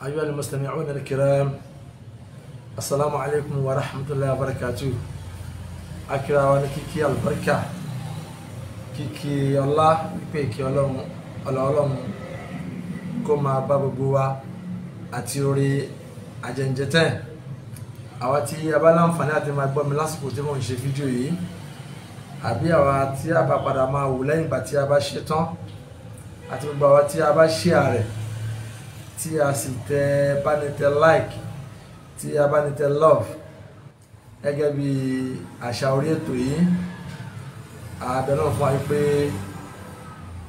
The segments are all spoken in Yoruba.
أيها المستمعون الكرام، السلام عليكم ورحمة الله وبركاته. akira wa ní kíkí albarka, kíkí ọlá, pé kí Ọlọ́run kó máa bá gbogbo wa àti orí àjẹǹjẹtẹ́ àwa tí a bá láǹfààní àti máa gbọ́ mi lásìkò tí mo ń ṣe fídíò yìí, àbí àwa tí a bá padà máa wò lẹ́yìn ìgbà tí a bá ṣe tán, àti gbogbo àwa tí a bá share rẹ̀, tí a sì bá ní tẹ like, tí a bá ní tẹ love. Gẹ́gẹ́ bí àṣà orí ètò yìí, àbẹ̀ náà fún wa pé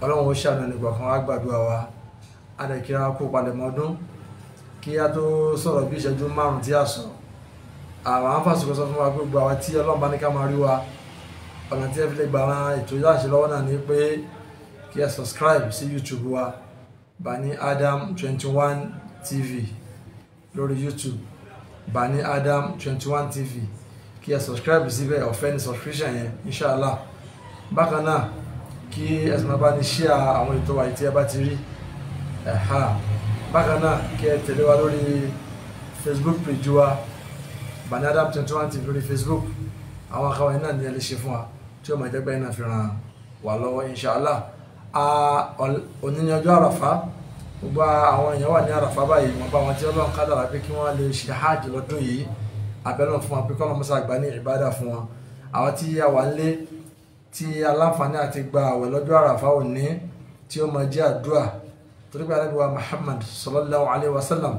Ọlọ́run ó ṣàánú ẹnìkọ̀ọ̀kan wa, gbàdúrà wa, adẹ̀kíra kó palẹ̀mọ́ ọdún. Kí a tó sọ̀rọ̀ bí ìṣẹ́jú márùn-ún tí a sọ̀rọ̀, àwọn àǹfààní sọ fún wa pé gbogbo àwọn tí Ọlọ́run bá ní ká máa rí wa, ọ̀nà tí ẹ fi lè gbà ran ètò yìí láṣẹ lọ́wọ́ náà ni pé kí ẹ subscribe sí YouTube wa, Bani Adam 21 TV lórí YouTube, Bani Adam 21 TV. Kí ẹ subscribe síbẹ̀, ọ̀fẹ́ ní subscription yẹn, inshallah. Bákan náà kí ẹ sì máa bá ní share àwọn ètò wa tí ẹ bá ti rí. Bákan náà kí ẹ tẹ̀lé wa lórí Facebook page wa, Bani Adam 21 TV lórí Facebook. Àwọn akọwà yìí náà ni ẹ lè ṣe fún wa tí ó máa jẹ́ pé iná fi ràn wá lọ́wọ́, inshallah. Òní ni ọjọ́ Àràfá, gbogbo àwọn èèyàn wà ní Àràfá báyìí, wọ́n bá wọn tí Ọlọ́run kádàrá pé kí wọ́n lè ṣe hajj lọ́dún yìí, abẹ́lọ́ fún wọn pé kọ́lọ́ mọ́sá àgbà ní ìbádà fún wọn. Àwọn tí a wà nílé tí aláǹfààní àti gba àwẹ̀ lọ́jọ́ Àràfá òní, tí ó máa jẹ́ àdúrà, torí pé Ànábì wa Muhammad sallallahu alayhi wa sallam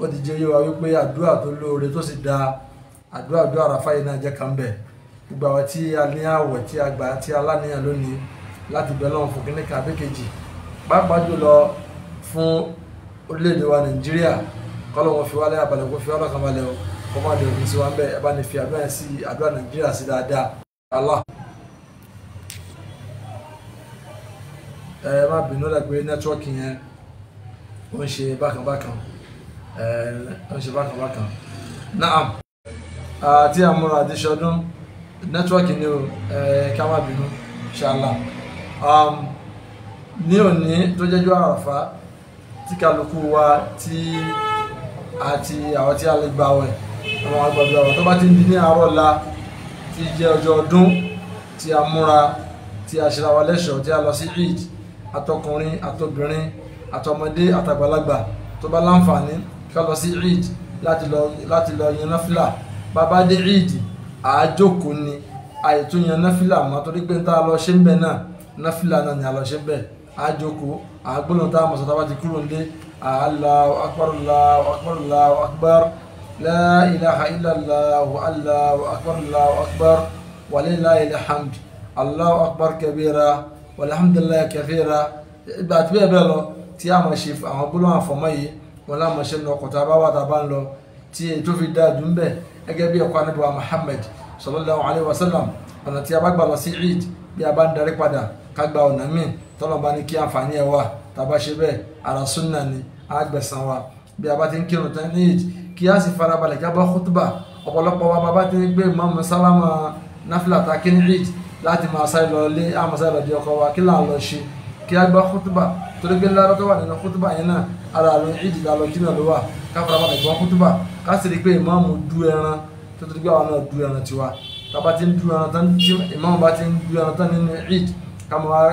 ó ti jẹ́ yé wa wípé àdúrà tó lóore tó sì da àdúrà ọjọ́ Àràfá yìí náà jẹ́ kan bẹ̀. Gbogbo àwọn tí a ní àwẹ̀ tí a gbà tí a láníyàn lónìí láti bẹ̀ lọ́wọ́ fún kíní kan àbẹ́kejì, pàápàá jùlọ fún orílẹ̀-èdè wa Nàìjíríà, kọ́lọ́ wọn fi wálé abalẹ̀ kó fi wá lọ́kàn balẹ̀ o, kó má dé òfin sí wa ń bẹ̀. Ẹ bá ní fi àdúrà sí àdúrà Nàìjíríà sí dáadáa. Allah má bínú lẹ́ pé nẹ́tíwọ́ọ̀kì yẹn ó ń ṣe bákan Naam, tí a múra àti ṣọdún nẹ́tíwọ́ọ̀kì ni o, ká má bínú, inshallah. Ní òní tó jẹ́jọ́ Àràfá, tí kálukú wa àti àwọn tí a lè gbà wẹ̀, àwọn àgbàdo àwọn tó bá ti ń di ní àárọ̀ ọ̀la tí jẹ́ ọjọ́ ọdún, tí a múra, tí a ṣera wa lẹ́ṣọ̀ọ́, tí a lọ sí Eid, àtọkùnrin àtobìnrin àtọmọdé àtàgbàlagbà tó bá láǹfààní ká lọ sí Eid láti lọ yan náfìlà. Bàbá dé Eid àájókòó ni, àìtún yan náfìlà mọ́, torí pé tá a lọ ṣe ń bẹ̀ náà náfìlà náà ni a lọ ṣe ń bẹ̀. Àájókòó àgbọ̀nà tá a mọ̀ sọ́tà bá ti kúrò nílé, Allahu akbar, Allahu akbar, Allahu akbar, la ilaha illallah, Allahu akbar, Allahu akbar, wa lillahil hamd, Allahu akbar kabira, walhamdulillahi kathira. Ìgbà tí bẹ́ẹ̀ bẹ́ẹ̀ lọ tí a máa ṣe àwọn gbólóhùn àfọ̀mọ́ yìí, wọn láwọn ṣe lọ ọkọ̀ tá a bá wà tá a bá ń lọ, tí ètò fi dáa dùn bẹ́ẹ̀ gẹ́gẹ́ bí ẹ̀kọ́ Ànábì wa Muhammad sallallahu alayhi wa sallam. Ọ̀nà tí a bá gbà lọ sí Eid, bí a bá ń darí padà ká gba ọ̀nà míì tọ́lọ́ bá ní kí àǹfààní ẹ̀ wà, tá a bá ṣe bẹ́ẹ̀ ara súnà ni, á gbẹ̀san wa. Bí a bá ti ń kírun tán ní Eid, kí a sì farabalẹ̀ ká bá khutba. Ọ̀pọ̀lọpọ̀ wa bàbá ti ń gbé Imam sálámà náfìlà tá a kí ní Eid láti máa sáré lọ lé, á máa sáré lọ di ọkọ wa, kí là ń lọ ṣe? Kí a gbá khutba, torí pé lára tó wà nínú khutba yẹn náà ara àrùn Eid lọ kí náà ló wà. Ká farabalẹ̀ gbọ́ khutba, ká sì rí pé ìmáàmù du ẹran, tó torí pé àwọn náà du ẹran tiwa. Tá bá ti ń du ẹran tán, tí ìmáàmù bá ti ń du ẹran tán nínú Eid, ká máa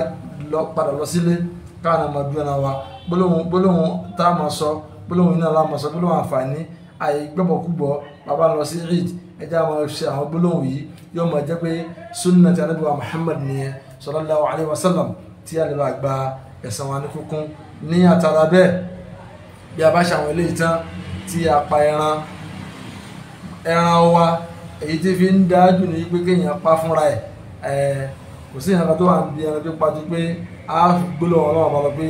padà lọ sílé, ká náà máa du ẹran wa. Gbólóhùn tá a máa sọ, gbólóhùn iná la máa sọ, gbólóhùn àǹfààní, àìgbọ́bọ̀kúbọ̀. Bàbá lọ sí Eid, ẹ jẹ́ àwọn ṣe àwọn gbólóhùn yìí, yóò máa jẹ́ pé sunnah ti Ànábì wa Muhammad nìyẹn sallallahu alayhi wa sallam, tí a lè bá gba ẹ̀san wa ní kúnkún. Ní àtàrà bẹ́ẹ̀, bí a bá ṣe àwọn eléyìí tán, tí a pa ẹran wa, èyí tí fi ń dájú ní pé kéèyàn pa fúnra ẹ̀, kò sí ìhànká tó wà ń bí ẹran pípa ju pé a gbólóhùn Ọlọ́run bá lọ pé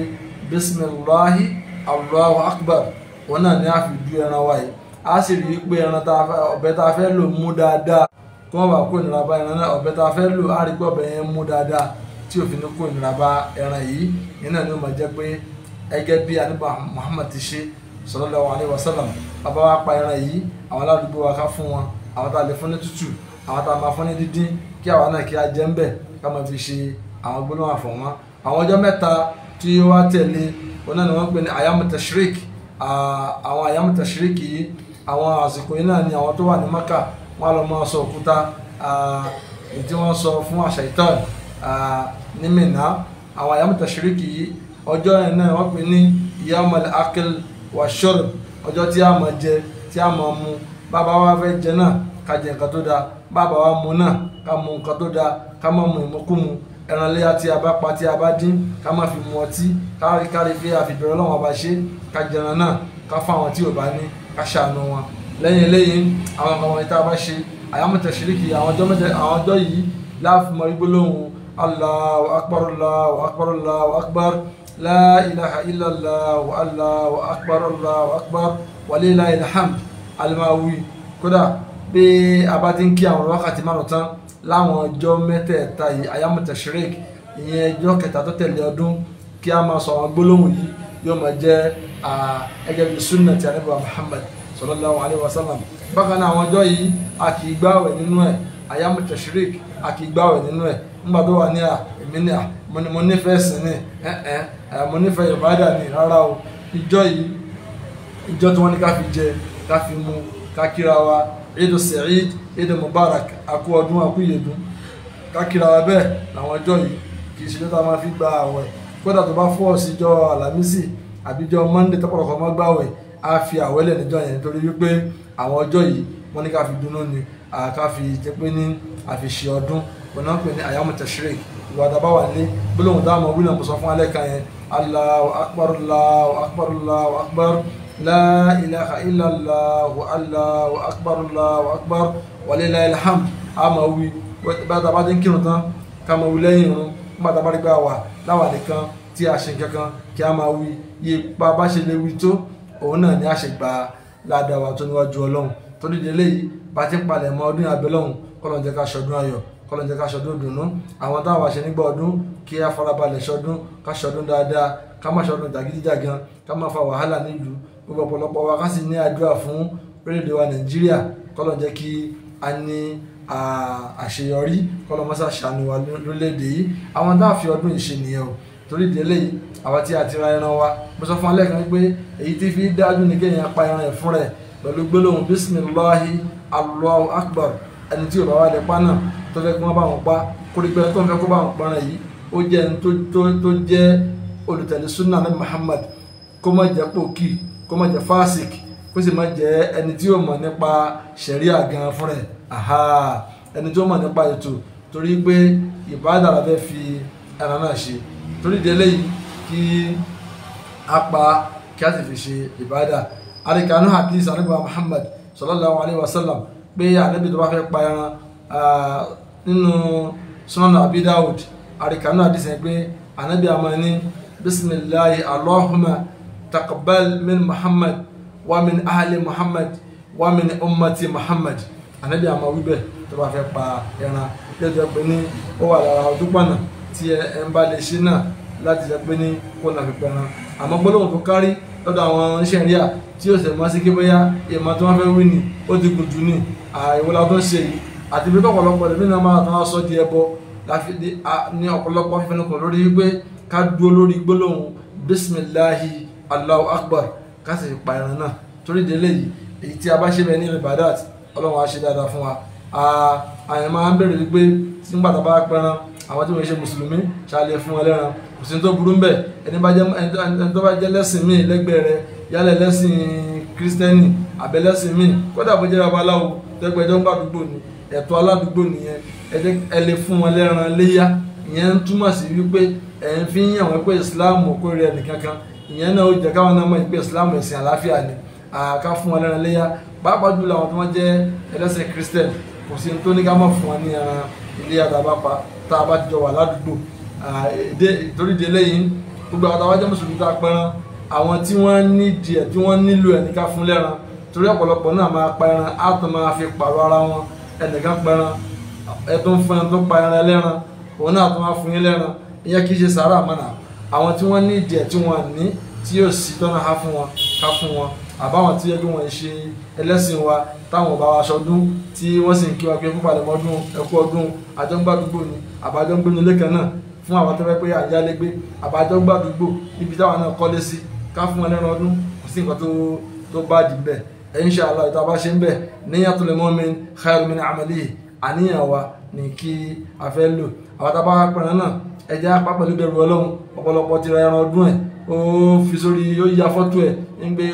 bismillahi Allahu akbar, wọn náà ni a fi du ẹran wa yìí. A sì rí i pé ọ̀bẹ tá a fẹ́ lò mú dáadáa, kí wọ́n bá kó ìnira bá ẹran náà. Ọ̀bẹ tá a fẹ́ lò, a rí i pé ọ̀bẹ yẹn mú dáadáa tí òfin ní kó ìnira bá ẹran yìí. Iná ni ó máa jẹ́ pé ẹgẹ́ bí Ànábì Muhammad ti ṣe sallallahu alayhi wa sallam. Bàbá wa pa ẹran yìí, àwọn aládùúgbò wa ká fún wọn, àwọn tá a lè fún ní tútù, àwọn tá a máa fún ní dídín, kí àwa náà kí a jẹ ń bẹ̀, ká máa fi ṣe àwọn gbólóhùn àfọ̀mọ́. Àwọn ọjọ́ mẹ́ta tí ó wá tẹ̀lé, wọn náà ni wọ́n ń pè ní ayamu tashrik, àwọn àyàmù tẹ̀síríkì yìí àwọn àsìkò yìí náà ni àwọn tó wà ní Mákà wọ́n á lọ máa sọ òkúta èyí tí wọ́n sọ fún Ṣàítánì ní Mínà. àwọn àyàmù tẹ̀síríkì yìí ọjọ́ yẹn náà wọ́n pè ní yawmal akl wa shurb, ọjọ́ tí a máa jẹ tí a máa mu. bàbá wa fẹ́ jẹ náà ká jẹ nǹkan tó dáa, bàbá wa mu náà ká mu nǹkan tó dáa, ká má mu ìmukúmu. ẹran léyà tí a bá pa tí a bá dín ká má fi mu ọtí, kárí fi àfìbẹ̀rẹ̀ Ọlọ́run ọba ṣe, ká jẹran náà ká fún àwọn tí ò bá ní, ká ṣàánú wọn. lẹ́yìn eléyìí àwọn ọmọ wọn tí a bá ṣe àyàmù tẹ̀síríkì àwọn ọjọ́ yìí láàfin mọ gbólóhùn Allahu akbar Allahu akbar Allahu akbar la ilaha illallah wa Allahu akbar Allahu akbar wa lillahil hamd alimawi. kódà bí a bá ti ń kí àwọn wákàtí márùn tán láwọn ọjọ́ mẹ́tẹ̀ẹ̀ta yìí àyàmù tẹ̀síríkì ìyẹn ọjọ́ kẹta tó tẹ̀lé ọdún kí a máa sọ àwọn gbólóhùn yìí yóò máa jẹ́ ẹgẹ́ bí sunnah ti Ànábì Muhammad sallallahu alaihi wasallam. bákan náà àwọn ọjọ́ yìí a kì í gbààwẹ̀ nínú ẹ̀ àyàmù tẹ̀síríkì a kì í gbààwẹ̀ nínú ẹ̀ nígbà tó wà ní èmi ní mo nífẹ̀ẹ́ sìn ní mo nífẹ̀ẹ́ ìbádà ní rárá o. ìjọ yìí ìjọ tí wọ́n ní ká fi jẹ ká fi mu ká kíra wa Eid Sa'id Eid Mubarak akú ọdún akú ìyèdún ká kíra wa bẹ́ẹ̀ làwọn ọjọ́ yìí kì í ṣe lọ́tà máa fi gba àwẹ̀. kódà tó bá fọ́ síjọ́ Àlàmísì àbíjọ́ Monday tọ́pọ̀lọpọ̀ máa gbàwẹ̀ á fi àwẹ̀lẹ̀ níjọ́ yẹn nítorí wípé àwọn ọjọ́ yìí wọ́n ní ká fi dùnnú ni ká fi jẹ́ pé ní àfiṣe ọdún wọn náà pè ní àyàmù tẹ̀síríkì. ìwà àdàbà wà ní gbólóhùn dáhùn wílà mo sọ fún alẹ́ kan yẹn Allahu akbar Allahu akbar Allahu akbar la ilaha illallah wa Allahu akbar Allahu akbar wa lillahil hamd. a máa wí bá a bá ti ń kírun tán ká máa wí lẹ́yìn irun nígbà tá a bá rí gbà wà láwà nìkan tí a ṣe kankan kí a máa wí yé bá bá ṣe lè wí tó òun náà ni a ṣe gba ládàá wa tó níwájú Ọlọ́run. torí délé yìí bá ti ń palẹ̀ mọ́ ọdún abẹ́ lọ́hùn kọ́lọ́n jẹ́ ká ṣọdún ayọ̀, kọ́lọ́n jẹ́ ká ṣọdún dùnú. àwọn táwọn àṣẹ nígbà ọdún kí a farabalẹ̀ ṣọdún, ká ṣọdún dáadáa, ká má ṣọdún jàgídíjàgan, ká má fa wàhálà nílùú. gbogbo ọ̀pọ̀lọpọ̀ wa ká sì ní àdúrà fún orílẹ̀-èdè wa Nàìjíríà, kọ́lọ́n jẹ́ kí a ní àṣeyọrí, kọ́lọ́n mọ́sá ṣàánú wa lórílẹ̀-èdè yìí. àwọn táwọn fi ọdún yìí ṣe nìyẹn o. torí ìdílé yìí àwa tí a ti ra ẹran wa mo sọ fún alẹ́ kan pé èyí tí fi dájú ní kéèyàn pa ẹran ẹ̀ fún rẹ̀ pẹ̀lú gbólóhùn bisimilahi Allahu akbar. ẹni tí ò bá wà lè pa náà tó fẹ́ kí wọ́n bá wọn pa kórìpẹ́ tó ń fẹ́ kó bá wọn pa ẹran yìí ó jẹ́ ẹni tó jẹ́ olùtẹ̀lé sunnah Nabi Muhammad, kó má jẹ́ pòkì, kó má jẹ́ fásik, kó sì má jẹ́ ẹni tí ó mọ̀ nípa ṣẹ̀ríà gan fún rẹ̀. ẹni tí ó mọ̀ nípa ètò, torí pé ìbádà la fẹ́ fi ẹran náà ṣe. torí ìdílé yìí kí a pa kí a sì fi ṣe ìbádà. àríkànú hadith Ànábì Muhammad sallallahu alaihi wasallam pé Ànábì tó bá fẹ́ pa ẹran nínú Sunan Abi Dawud, àríkànú hadith yẹn pé Ànábì àmọ́ ní bisimilahi Allahumma taqabbal min Muhammad wa min ahli Muhammad wa min ummati Muhammad. Ànábì àmọ́ wíbẹ̀ tó bá fẹ́ pa ẹran lẹ́jọ́ pé ní ó wà lára ọdún pọ̀nà tí ẹ ń bá lè ṣe náà láti jẹ́ pé ní kó náà fi pẹran. àmọ́ gbólóhùn tó kárí lọ́dọ̀ àwọn oníṣẹ́ ìrìà tí ó sì mọ́ sí kí bóyá ìmọ̀ tí wọ́n fẹ́ wí ni ó ti gùn jù ní ìwọlá tó ń ṣe yìí àti bí ọ̀pọ̀lọpọ̀ lè nínú máa tán sọ di ẹbọ ní ọ̀pọ̀lọpọ̀ fífẹnukùn lórí wípé ká dúró lórí gbólóhùn bisimilahi Allahu akbar ká sì pa ẹran náà. torí délé yìí èyí tí a bá ṣe bẹ́ẹ̀ ní ibadat Ọlọ́run á ṣe dáadáa fún wa. àyàn máa ń bèrè wípé nígbà tá a bá pẹran àwọn tí wọ́n ṣe mùsùlùmí ṣàlẹ̀ fún ẹlẹ́ran kò sí tó burú ń bẹ̀. ẹni tó bá jẹ́ lẹ́sìn míì lẹ́gbẹ̀ẹ́ rẹ̀ yálẹ̀ lẹ́sìn kírísítẹ́nì àbẹ́lẹ́sìn míì kódà bó jẹ́ babaláwo tẹ́gbẹ́jọ́ ń gbàdúgbò ni ẹ̀tọ́ aládùúgbò nìyẹn ẹ lè fún wọn lẹ́ran léyà. ìyẹn ń túmọ̀ sí wípé ẹ̀ ń fi ń yàn wọ́n pé ìsìláàmù kò rí ẹnìkankan. ìyẹn náà ó jẹ́ káwọn náà mọ̀ pé ìsìláàmù ẹ̀sìn àlàáfíà ni ká fún wọn lẹ́ran léyà. pàápàá jùlọ àwọn tí wọ́n jẹ́ ẹlẹ́sìn kírísítẹ́nì kò sí tó ní ká mọ̀ fún wọn ní ẹran iléyà tá a bá jọ wà ládùúgbò. torí délé yìí gbogbo àwọn táwọn jẹ́ mùsùlùmí tá a pẹran àwọn tí wọ́n nídìí ẹ̀ tí wọ́n nílò ẹ̀ ní ká fún lẹ́ran. torí ọ̀pọ̀lọpọ̀ náà máa pa ẹran á tó máa fi pààrọ̀ ara wọn. ẹnìkan pẹran ẹ tó ń fún ẹran tó pa ẹran ẹlẹ́ran òun náà tó máa fún yín lẹ́ran. ìyẹn kì í ṣe sàárà mọ́nà. àwọn tí wọ́n nídìí ẹ̀ tí wọ́n ní tí yóò sì tọ́nà á fún wọn ká fún wọn. àbáwọn tí ẹgbẹ́ wọn ṣe ẹlẹ́sìn wa táwọn bá wa ṣọdún tí wọ́n sì ń kí wa pé púpà lẹ́mọ́ ọdún ẹkú ọdún àjọgbàdúgbò ni àbájọ ń gbé nílé kan náà fún àwọn tó fẹ́ pé àjálégbé àbájọ gbàdúgbò níbi táwọn náà kọ́lé sí ká fún wọn lẹ́ran ọdún kò sí nǹkan tó bá dì bẹ́ẹ̀ inshallah ìta bá ṣe ń bẹ̀ niyatul mu'min khairun min amalihi àníyàn wa ní kí a fẹ́ lò àwọn tá a bá pẹ̀rẹ̀ náà ẹja apá pẹ̀lú bẹ̀rù ọlọ́run ọ̀pọ̀lọpọ̀ ti ra ẹran ọdún ẹ̀ ó fi sórí ó ya fọ́tò ẹ̀ ń gbé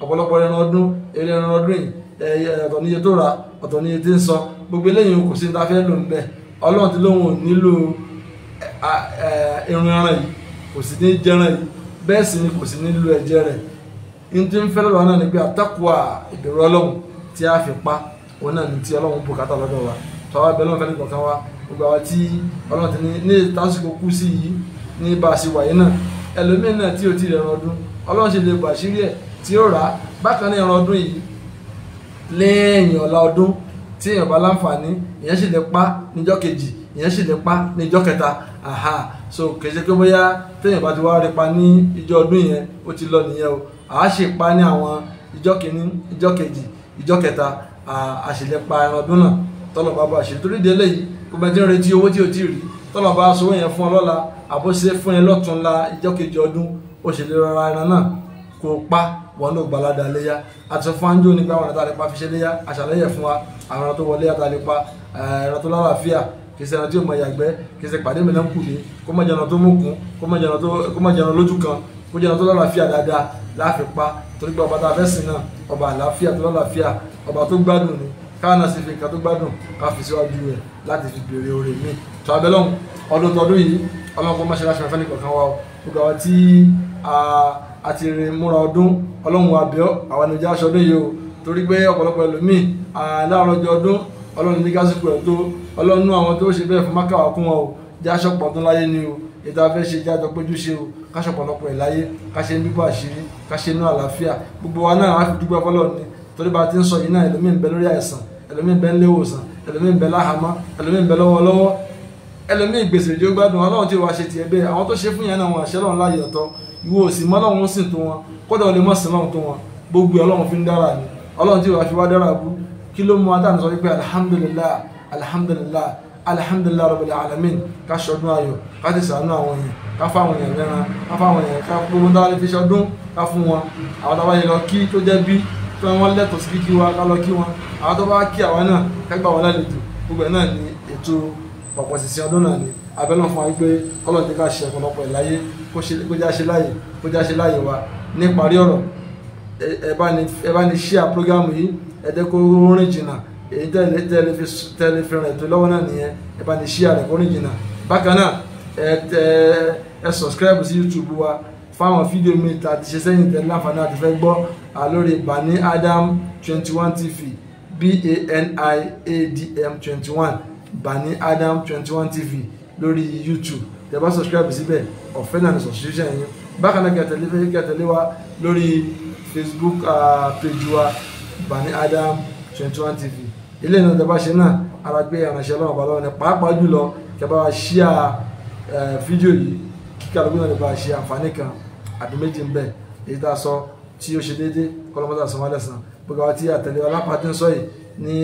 ọ̀pọ̀lọpọ̀ ẹran ọdún eré ẹran ọdún yìí ọ̀tọ̀ níye tó ra ọ̀tọ̀ níye tí ń sọ gbogbo eléyìí kò sí ní ta fẹ́ lò ń bẹ̀ ọlọ́run ti lóhun ò nílò irun ẹran yìí kò sí ní jẹran yìí bẹ́ẹ̀ sì ni kò sí nílò ẹ̀jẹ̀ rẹ̀ ní tí ń fẹ́ lọ́wọ́ náà ni pé àtàkùwà ìbẹ̀rù ọlọ́run tí a fi pa òun náà ní tí ọlọ́run bùkátà lọ́dọ̀ wa tọ́wọ́ bẹ́ẹ̀ lọ́wọ́ fẹ́ nìkan kan wa gbogbo àwọn tí ọlọ́run ti ní tásìkò kú sí yìí ní bá a ṣe wáyé náà ẹlòmíín náà tí ò tí ì rẹran ọdún ọlọ́run ṣe lè bọ̀ àṣírí ẹ̀ tí ó rà á bákan ní ẹran ọdún yìí lẹ́yìn ọ̀la ọdún tí èèyàn bá láǹfààní ìyẹn sì lè pa níjọ́ kejì ìyẹn sì lè pa níjọ́ kẹta so kèsì pé bóyá téèyàn bá ti wá rí pa ní ìjọ ọdún yẹn ó ti lọ nìyẹn o àá ṣe pa ní àwọn ìjọ́ kìíní ìjọ́ kejì ìjọ́ kẹta àṣìlẹ̀ pa ẹran ọdún náà tọ́lọ̀ bá bá ṣe torí délé yìí gbogbo ẹni tí ń retí owó tí ò tí ì rí tọ́lọ̀ bá sọ yẹn fún ọ lọ́la àbóṣe fún ẹ lọ́túnla ìjọ́ kejì ọdún ó ṣe lè rọra ẹran náà kó pa wọn ló gbalada léyà àti fún anjó nígbà wọn àtàlẹ́ pa fi ṣe léyà àṣàlẹ́yẹ fún wa àwọn ẹran tó wọlé àtàlẹ́ pa ẹran tó lálàáfíà kì í ṣe ẹran tí ó mọ ìyàgbẹ́ kì í ṣe pàdé mi náà kù ní kó má jẹun tó mọ̀kún kó má jẹun lójú kan kó jẹun tó lálàáfíà dáadáa láàfin pa torí pé ọba tá a fẹ́ sìn náà ọba àlàáfíà tó lálàáfíà ọba tó gbádùn ni káwọn náà sì fi nǹkan tó gbádùn ká fi síwájú rẹ̀ láti fi béèrè oore mi tó abẹ́lọ́hùn ọdún tọdún yìí ọlọ́run kó má ṣe láṣẹ fẹ́ nìkan wa o gbogbo àwọn tí a ti rìn múra ọdún ọlọ́run àbíọ́ àwọn ènìyàn aṣọ ọdún yìí o torí pé ọ̀pọ̀lọpọ̀ ẹlòmíì láàárọ̀ ọjọ́ ọdún ọlọ́run ní gásìkò ẹ̀ tó ọlọ́run nú àwọn tó ṣe bẹ́ẹ̀ fún mákàwá kún wọn o jẹ́ aṣọ́pọ̀ ọdún láyé ni o ètò afẹ́ ṣe jájọ péjú ṣe o káṣọpọ̀lọpọ̀ ẹ̀ láyé káṣe ń bíbọ̀ àṣírí káṣe inú àlàáfíà gbogbo wa náà á fi dúpẹ́ fọlọ́run ni torí bá ti ń sọ yìí náà ẹlòmíì ń bẹ lórí àìsàn ẹlòmíì ń bẹ nílé ìwòsàn ẹlòmíì ń bẹ láhàámọ́ ẹlòmíì ń bẹ lọ́wọ́lọ́wọ́ ẹlòmíì gbèsè ìjó gbádùn ọlọ́run tí wàá ṣe tiẹ̀ bẹ́ẹ̀ àwọn tó ṣe fún yẹn náà wọn àṣẹ lọ́run láàyè ọ̀tọ̀ ìwọ òsì mọ́ ọlọ́run sìn tó wọn kódà ó lè mọ̀ sí lọ́run tó wọn gbogbo ọlọ́run fi ń dára ni ọlọ́run tí wàá fi wá dára bú kí ló mú adáni sọ wípé alhamdulillah alhamdulillah alhamdulillah rabbil alamin ká ṣọdún ayọ̀ ká ti ṣàánú àwọn èèyàn ká fáwọn èèyàn mẹ́ran ká fáwọn èèyàn ká gbogbo ń dára fi ṣọdún ká fún wọn àwọn tó bá yẹ lọ kí tó jẹ́ bí tó wọ́n lẹ́tọ̀ọ́ sí kíkí wa ká lọ kí wọn àwọn tó bá kí àwa náà ká gbà wọn lálejò gbogbo ẹ̀ náà ni ètò pọ̀pọ̀ sísìn ọdún náà ni abẹ́lọ́ fún wa wípé ọlọ́run ti ká ṣe ọ̀pọ̀lọpọ̀ ìláyé kó já ṣe láyè wa ní ìparí ọ̀rọ̀ ẹ bá ní share prógámù yìí ẹ jẹ́ kó rìn jìnnà èyí tẹ́lẹ̀ fi rìn ètò lọ́wọ́ náà nìyẹn ẹ bá ní share rẹ̀ kó rìn jìnnà bákan náà ẹ subscribe sí YouTube wa fáwọn fídíò mi àti ṣe sẹ́yìn tẹ̀lé láǹfààní àti fẹ́ gbọ́ lórí Bani Adam 21 TV BANIADM 21 Bani Adam 21 TV lórí YouTube tẹ́ bá subscribe síbẹ̀ ọ̀fẹ́ náà ní subscription yẹn bákan náà kẹtẹ̀lé wa lórí Facebook page wa Bani Adam 21 TV ilé náà tẹ́ bá ṣe náà ara gbé ìrànṣẹ́ lọ́wọ́ bá lọ́wọ́ ní pàápàá jùlọ kẹ́ bá wa share fídíò yìí kíkà lóbi náà lè bá a ṣe àǹfààní kan àbí méjì ń bẹ èyí tá a sọ tí ó ṣe déédéé kọlọmọdé àsanwó alẹ́sàn gbogbo àwọn tí àtẹ̀lé ọlápàá tí ń sọ yìí ní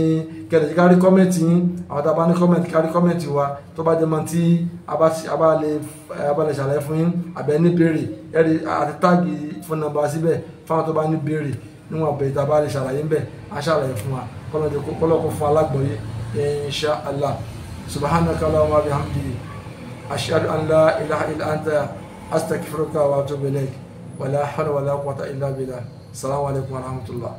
kẹ̀lẹ́jì kárí kọ́mẹ̀ntì yín àwọn tá a bá ní kọ́mẹ̀ntì kárí kọ́mẹ̀ntì wa tó bá jẹ́ mọ́ tí a bá lè ṣàlàyé fún yín àbẹ̀ ní béèrè ẹ̀rí àti táàgì fún nàmbà síbẹ̀ fáwọn tó bá ní béèrè níwọ̀n àbẹ̀ tá a bá lè ṣàlàyé ń bẹ̀ á ṣàlàyé fún wa kọ́lọ́kọ́ fún alágbọ̀yé insha Allah subhanaka Allahumma wa bihamdika ashhadu an la ilaha illa anta astaghfiruka wa atubu ilayk wala hawla wala quwwata illa billah. Assalamu alaikum warahmatullah.